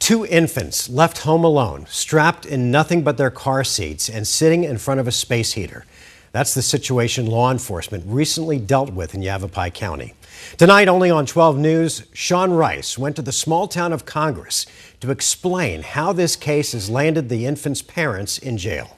Two infants left home alone, strapped in nothing but their car seats and sitting in front of a space heater. That's the situation law enforcement recently dealt with in Yavapai County. Tonight, only on 12 News, Sean Rice went to the small town of Congress to explain how this case has landed the infants' parents in jail.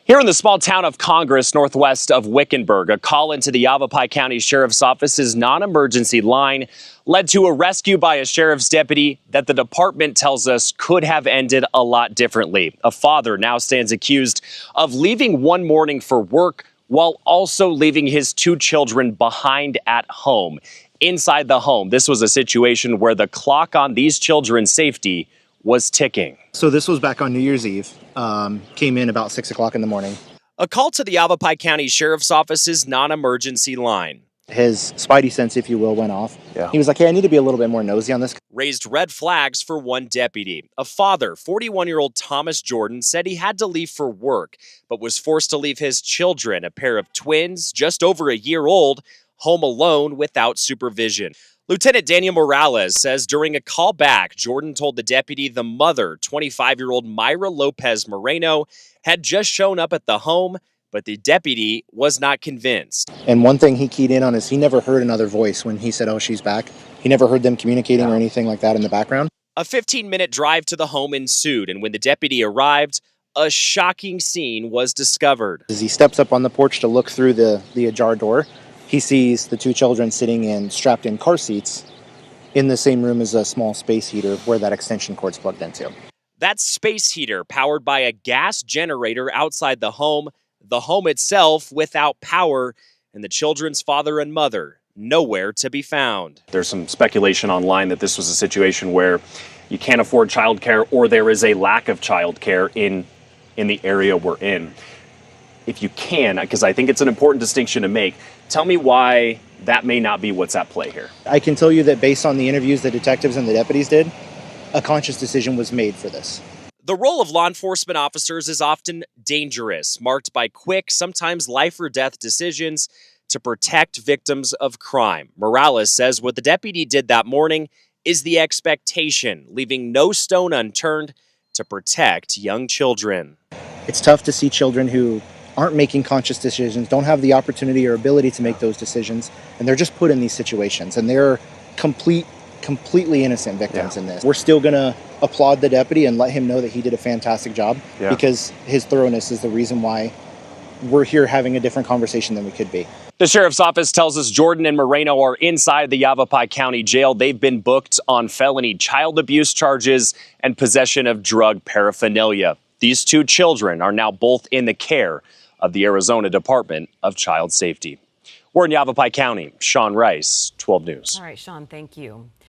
Here in the small town of Congress, northwest of Wickenburg, a call into the Yavapai County Sheriff's Office's non-emergency line led to a rescue by a sheriff's deputy that the department tells us could have ended a lot differently. A father now stands accused of leaving one morning for work while also leaving his two children behind at home. Inside the home, this was a situation where the clock on these children's safety was ticking. So this was back on New Year's Eve. Came in about 6 o'clock in the morning. A call to the Yavapai County Sheriff's Office's non-emergency line. His spidey sense, if you will, went off. Yeah. He was like, hey, I need to be a little bit more nosy on this. Raised red flags for one deputy. A father, 41-year-old Thomas Jordan, said he had to leave for work, but was forced to leave his children, a pair of twins, just over a year old, home alone without supervision. Lieutenant Daniel Morales says during a call back, Jordan told the deputy the mother, 25-year-old Myra Lopez Moreno, had just shown up at the home, but the deputy was not convinced. And one thing he keyed in on is he never heard another voice when he said, oh, she's back. He never heard them communicating or anything like that in the background. A 15-minute drive to the home ensued, and when the deputy arrived, a shocking scene was discovered. As he steps up on the porch to look through the ajar door, he sees the two children sitting in strapped in car seats in the same room as a small space heater where that extension cord's plugged into. That space heater powered by a gas generator outside the home itself without power, and the children's father and mother nowhere to be found. There's some speculation online that this was a situation where you can't afford childcare or there is a lack of childcare in the area we're in. If you can, because I think it's an important distinction to make, tell me why that may not be what's at play here. I can tell you that based on the interviews the detectives and the deputies did, a conscious decision was made for this. The role of law enforcement officers is often dangerous, marked by quick, sometimes life or death decisions to protect victims of crime. Morales says what the deputy did that morning is the expectation, leaving no stone unturned to protect young children. It's tough to see children who aren't making conscious decisions, don't have the opportunity or ability to make those decisions, and they're just put in these situations, and they're completely innocent victims in this. We're still going to applaud the deputy and let him know that he did a fantastic job because his thoroughness is the reason why we're here having a different conversation than we could be. The sheriff's office tells us Jordan and Moreno are inside the Yavapai County Jail. They've been booked on felony child abuse charges and possession of drug paraphernalia. These two children are now both in the care of the Arizona Department of Child Safety. We're in Yavapai County. Sean Rice, 12 News. All right, Sean, thank you.